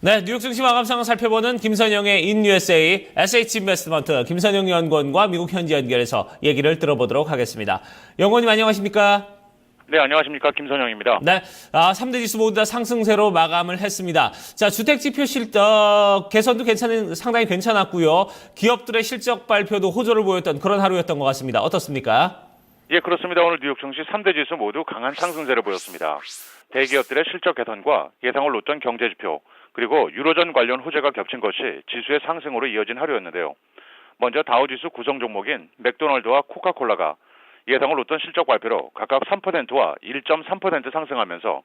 네, 뉴욕 증시 마감 상황 살펴보는 김선영의 인USA SH인베스트먼트 김선영 연구원과 미국 현지 연결해서 얘기를 들어보도록 하겠습니다. 연구원님 안녕하십니까? 네, 안녕하십니까. 김선영입니다. 네, 3대 지수 모두 다 상승세로 마감을 했습니다. 자, 주택지표 개선도 상당히 괜찮았고요. 기업들의 실적 발표도 호조를 보였던 그런 하루였던 것 같습니다. 어떻습니까? 예, 그렇습니다. 오늘 뉴욕 증시 3대 지수 모두 강한 상승세를 보였습니다. 대기업들의 실적 개선과 예상을 놓던 경제지표, 그리고 유로존 관련 호재가 겹친 것이 지수의 상승으로 이어진 하루였는데요. 먼저 다우지수 구성 종목인 맥도널드와 코카콜라가 예상을 놓던 실적 발표로 각각 3%와 1.3% 상승하면서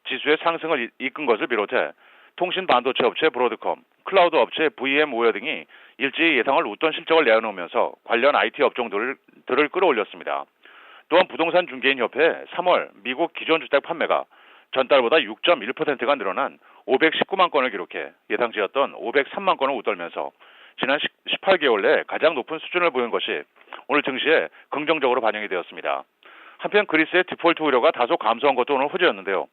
지수의 상승을 이끈 것을 비롯해 통신 반도체 업체 브로드컴, 클라우드 업체 VM웨어 등이 일제히 예상을 웃돈 실적을 내놓으면서 관련 IT 업종들을 끌어올렸습니다. 또한 부동산 중개인 협회 3월 미국 기존 주택 판매가 전달보다 6.1%가 늘어난 519만 건을 기록해 예상치였던 503만 건을 웃돌면서 지난 18개월 내 가장 높은 수준을 보인 것이 오늘 증시에 긍정적으로 반영이 되었습니다. 한편 그리스의 디폴트 우려가 다소 감소한 것도 오늘 호재였는데요.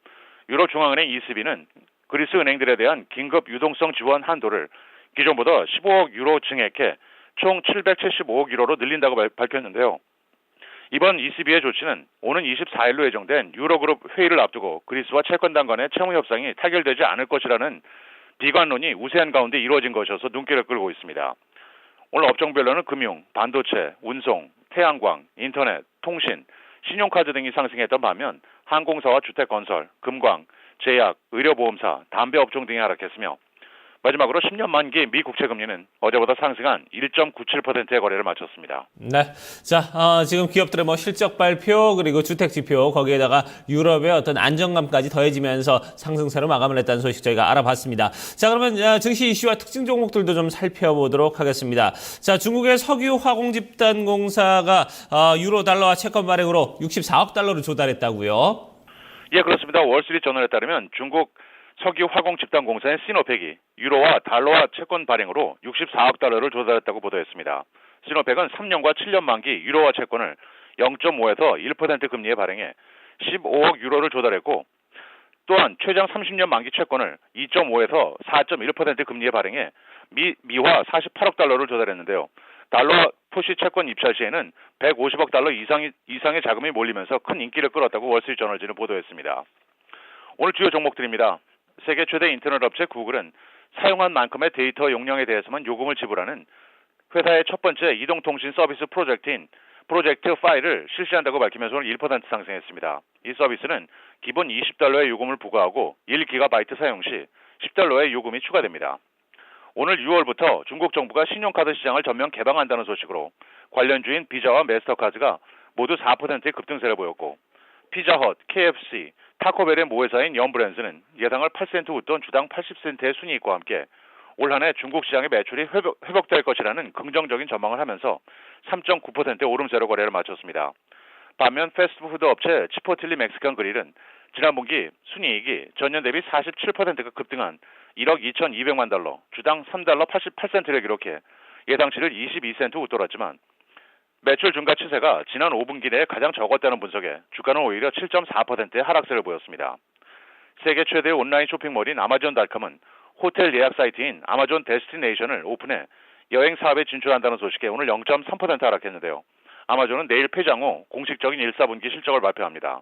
유로중앙은행 ECB는 그리스 은행들에 대한 긴급 유동성 지원 한도를 기존보다 15억 유로 증액해 총 775억 유로로 늘린다고 밝혔는데요. 이번 ECB의 조치는 오는 24일로 예정된 유로그룹 회의를 앞두고 그리스와 채권단 간의 채무 협상이 타결되지 않을 것이라는 비관론이 우세한 가운데 이루어진 것이어서 눈길을 끌고 있습니다. 오늘 업종별로는 금융, 반도체, 운송, 태양광, 인터넷, 통신, 신용카드 등이 상승했던 반면 항공사와 주택건설, 금광, 제약, 의료보험사, 담배 업종 등이 하락했으며 마지막으로 10년 만기 미 국채금리는 어제보다 상승한 1.97%의 거래를 마쳤습니다. 네. 자, 지금 기업들의 실적 발표, 그리고 주택 지표, 거기에다가 유럽의 어떤 안정감까지 더해지면서 상승세로 마감을 했다는 소식 저희가 알아봤습니다. 자, 그러면 증시 이슈와 특징 종목들도 좀 살펴보도록 하겠습니다. 자, 중국의 석유 화공 집단 공사가 유로 달러와 채권 발행으로 64억 달러를 조달했다고요? 예, 그렇습니다. 월스트리트 저널에 따르면 중국 석유 화공 집단 공사인 시노펙이 유로와 달러와 채권 발행으로 64억 달러를 조달했다고 보도했습니다. 시노펙은 3년과 7년 만기 유로와 채권을 0.5에서 1% 금리에 발행해 15억 유로를 조달했고 또한 최장 30년 만기 채권을 2.5에서 4.1% 금리에 발행해 미화 48억 달러를 조달했는데요. 달러 토시 채권 입찰 시에는 150억 달러 이상의 자금이 몰리면서 큰 인기를 끌었다고 월스트리트 저널지는 보도했습니다. 오늘 주요 종목들입니다. 세계 최대 인터넷 업체 구글은 사용한 만큼의 데이터 용량에 대해서만 요금을 지불하는 회사의 첫 번째 이동통신 서비스 프로젝트 파일을 실시한다고 밝히면서 오늘 1% 상승했습니다. 이 서비스는 기본 20달러의 요금을 부과하고 1GB 사용 시 10달러의 요금이 추가됩니다. 오늘 6월부터 중국 정부가 신용카드 시장을 전면 개방한다는 소식으로 관련주인 비자와 마스터카드가 모두 4%의 급등세를 보였고 피자헛, KFC, 타코벨의 모회사인 염브랜드는 예상을 8센트 웃돈 주당 80센트의 순이익과 함께 올 한 해 중국 시장의 매출이 회복될 것이라는 긍정적인 전망을 하면서 3.9%의 오름세로 거래를 마쳤습니다. 반면 패스트푸드 업체 치포틀리 멕시칸 그릴은 지난 분기 순이익이 전년 대비 47%가 급등한 1억 2,200만 달러, 주당 3달러 88센트를 기록해 예상치를 22센트 웃돌았지만 매출 증가 추세가 지난 5분기 내에 가장 적었다는 분석에 주가는 오히려 7.4%의 하락세를 보였습니다. 세계 최대의 온라인 쇼핑몰인 아마존닷컴은 호텔 예약 사이트인 아마존 데스티네이션을 오픈해 여행 사업에 진출한다는 소식에 오늘 0.3% 하락했는데요. 아마존은 내일 폐장 후 공식적인 1사분기 실적을 발표합니다.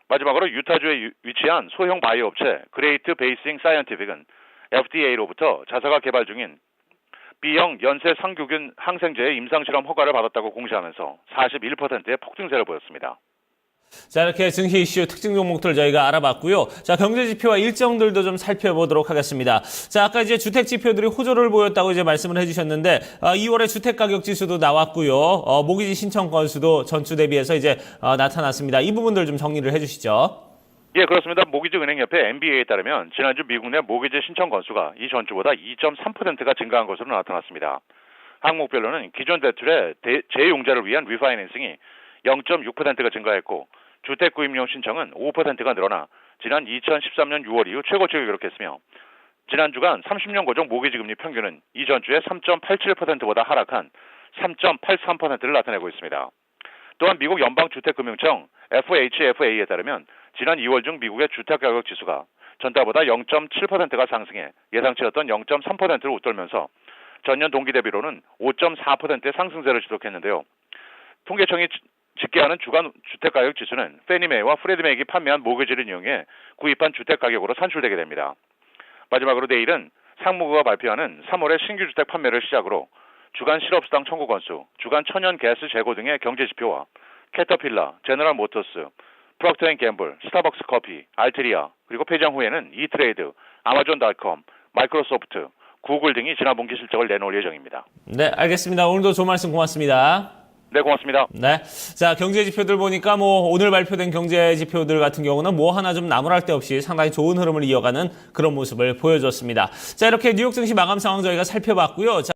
마지막으로 유타주에 위치한 소형 바이오 업체 그레이트 베이싱 사이언티픽은 FDA로부터 자사가 개발 중인 B형 연쇄 상규균 항생제의 임상실험 허가를 받았다고 공시하면서 41%의 폭등세를 보였습니다. 자, 이렇게 증시 이슈 특징 종목들 저희가 알아봤고요. 자, 경제 지표와 일정들도 좀 살펴보도록 하겠습니다. 자, 아까 이제 주택 지표들이 호조를 보였다고 이제 말씀을 해주셨는데, 2월에 주택 가격 지수도 나왔고요. 모기지 신청 건수도 전주 대비해서 이제 나타났습니다. 이 부분들 좀 정리를 해주시죠. 예, 그렇습니다. 모기지 은행협회 MBA에 따르면 지난주 미국 내 모기지 신청 건수가 이 전주보다 2.3%가 증가한 것으로 나타났습니다. 항목별로는 기존 대출의 재용자를 위한 리파이낸싱이 0.6%가 증가했고 주택 구입용 신청은 5%가 늘어나 지난 2013년 6월 이후 최고치를 기록했으며 지난 주간 30년 고정 모기지 금리 평균은 이전 주에 3.87%보다 하락한 3.83%를 나타내고 있습니다. 또한 미국 연방주택금융청 FHFA에 따르면 지난 2월 중 미국의 주택가격 지수가 전달보다 0.7%가 상승해 예상치였던 0.3%를 웃돌면서 전년 동기 대비로는 5.4%의 상승세를 지속했는데요. 통계청이 집계하는 주간 주택가격 지수는 페니메이와 프레드메이가 판매한 모기지를 이용해 구입한 주택가격으로 산출되게 됩니다. 마지막으로 내일은 상무부가 발표하는 3월의 신규 주택 판매를 시작으로 주간 실업수당 청구 건수, 주간 천연 가스 재고 등의 경제 지표와 캐터필라, 제너럴 모터스, 프록터앤갬블, 스타벅스 커피, 알트리아, 그리고 폐장 후에는 이트레이드, 아마존닷컴, 마이크로소프트, 구글 등이 지난 분기 실적을 내놓을 예정입니다. 네, 알겠습니다. 오늘도 좋은 말씀 고맙습니다. 네, 고맙습니다. 네. 자, 경제 지표들 보니까 오늘 발표된 경제 지표들 같은 경우는 하나 좀 나무랄 데 없이 상당히 좋은 흐름을 이어가는 그런 모습을 보여줬습니다. 자, 이렇게 뉴욕 증시 마감 상황 저희가 살펴봤고요. 자,